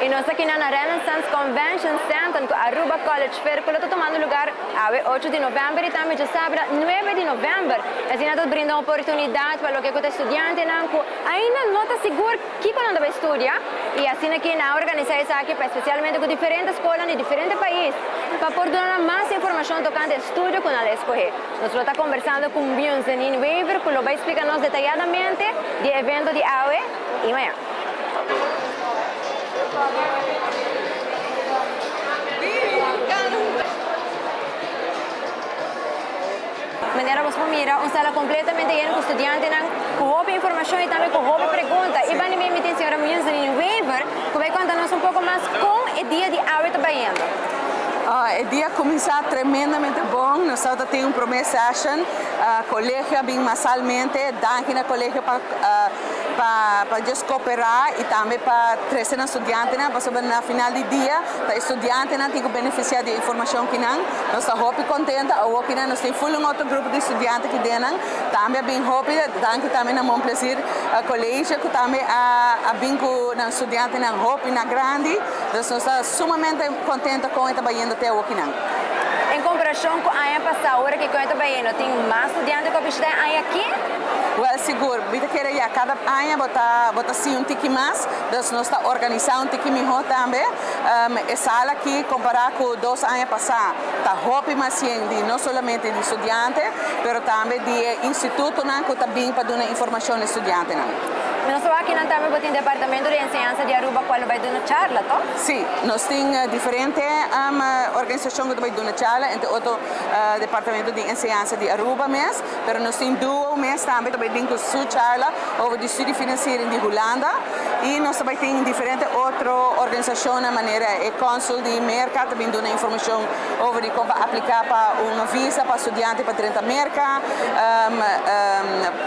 nós aqui na Renaissance Convention Center, com Aruba College Fair, que está tomando lugar a 8 de novembro e também já sábado 9 de novembro. Assim, nós brindamos oportunidade para o que os estudantes ainda não estão seguros que quando vai estudar. E assim aqui na organização isso aqui, especialmente com diferentes escolas de diferentes países, para poder dar mais informação tocante ao estudo que nós escolher. Nós estamos conversando com Björn Weaver, que vai explicar-nos detalhadamente do evento de AUE e amanhã. Maneira você mira uma sala completamente llena com estudantes com roupa informação e também com roupa pergunta. E vai me meter a senhora Björn Weaver, que vai contar-nos um pouco mais como o dia de AUE está indo. O dia começou tremendamente bom. Nós temos uma session, colégio bem massalmente, daqui no colégio para cooperar e também para trazer estudantes, para no final do dia, os estudantes têm que beneficiar de informação que nós estamos muito contentes. Nós temos um outro grupo de estudantes que têm, também bem rápido, também é um prazer colégio, que também bem com estudantes na roupa na grande. Nós estamos sumamente contentes com o trabalho até aqui. Em comparação com a ano passado, que eu estou vendo, tem mais estudantes que visitam aqui? Seguro, cada ano bota sim um pouquinho mais, nós estamos organizando um pouquinho melhor também. A sala aqui, comparado com 2 anos passados, está muito mais não somente de estudantes, mas também de instituto, que está bem para dar informação aos estudantes. Nós aqui também temos o departamento de ensinança de Aruba, qual vai dar uma charla, tá? Sim, nós temos diferentes organizações que vão dar uma charla, entre outro departamento de ensinança de Aruba mesmo, mas nós temos 2 meses também que vão dar sua charla sobre o estudo financeiro de Holanda e nós também temos diferentes outras organizações, a maneira é cônsul de mercado, também dando informação sobre como aplicar para uma visa para estudantes para dentro da América,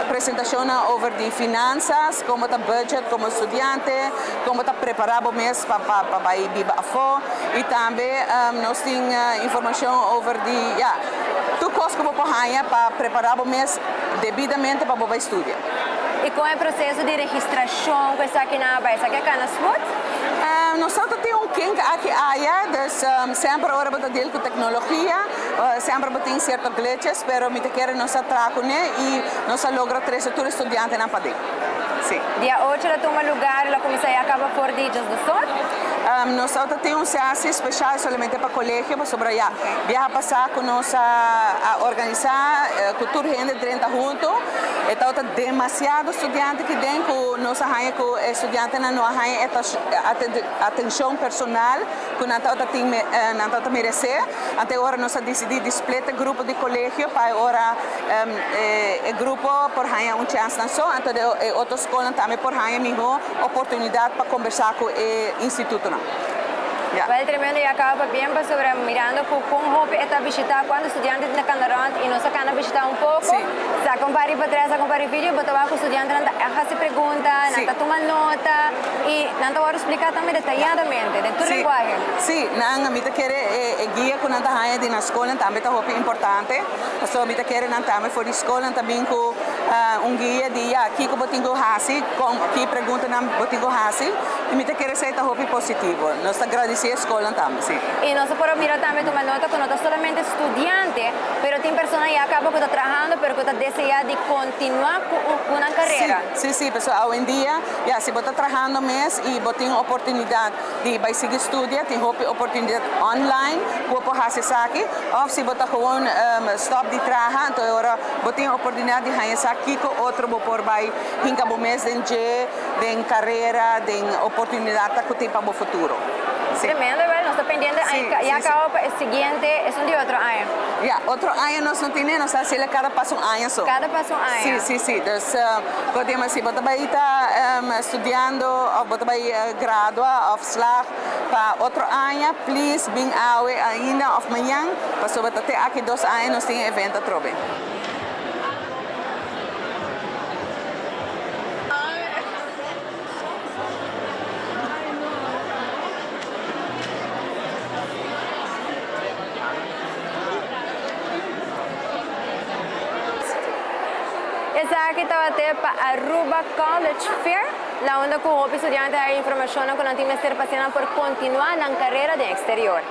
apresentação sobre de finanças, como está budget como estudante, como está preparado mesmo para ir a fora e também nós temos informação sobre de tudo coisa como para preparar mesmo devidamente para o estudar. E qual é o processo de registração que está aqui na Baía? Aqui é na Smooth? Nós temos quem aqui sempre ora dele com tecnologia, sempre tem certos glitches, mas me quer nós trabalhamos e nós logramos trazer todos os estudantes na padrão. Sim. Dia 8 ela toma lugar, ela começa a acabar por dias do sol? Nós temos um SEASI especial somente para o colégio, para sobre viajar passar com nós a organizar cultura gente 30 juntos. Então, demasiado estudante que tem com nossa rainha, com estudante na nossa rainha, atenção personal que nós merecer. Até agora nós decidimos split grupo de colégio para agora grupo por rainha chance na só, então outras escolas também por rainha melhor oportunidade para conversar com o instituto. Well, tremendo e acaba bem sobre mirando como roupa está visitar quando estudantes na Candarão e nós acaba visitar um pouco. Sim. Se acompanha para trás, acompanha vídeo, botar com estudantes a se pergunta, não toma nota e não agora explicar também detalhadamente de toda a linguagem. Sim, não, a mim quer guia com nada raia de na escola também tá roupa importante. Só a mim quer não também for escola também com guia de aqui que botinho hasi, com que pergunta não botinho hasi, e mim quer ser roupa positivo. Nós agradecemos a escola também, sim. E nós podemos mirar também uma nota que não está somente estudante, mas tem pessoas que acabam que está trabalhando, mas que está desejando de continuar com uma carreira. Sim, pessoal, hoje em dia, se você está trabalhando mesmo e você tem oportunidade de vai seguir estudar, tem oportunidade online, que você pode fazer aqui, ou se você gewoon stop de trabalhar, então agora você tem oportunidade de fazer aqui com outro, você vai hincar o mês de carreira, de oportunidade que tem para o futuro. Tremendo, ¿verdad? No está pendiente. Y acaba el siguiente, es un de otro año. Otro año nós não temos, nós hacemos cada passo año só. Cada passo año. Sim. Então, podemos assim, você vai estar estudando, ou você vai graduar, ou slag, para outro ano, please, bem ainda, of manhã, para sobre até aqui 2 anos, nós temos evento também. Essa aqui estava até para Aruba College Fair. La onda con hopi estudiantes hay información con la Team Ester Pasiana por continuar la carrera de exterior.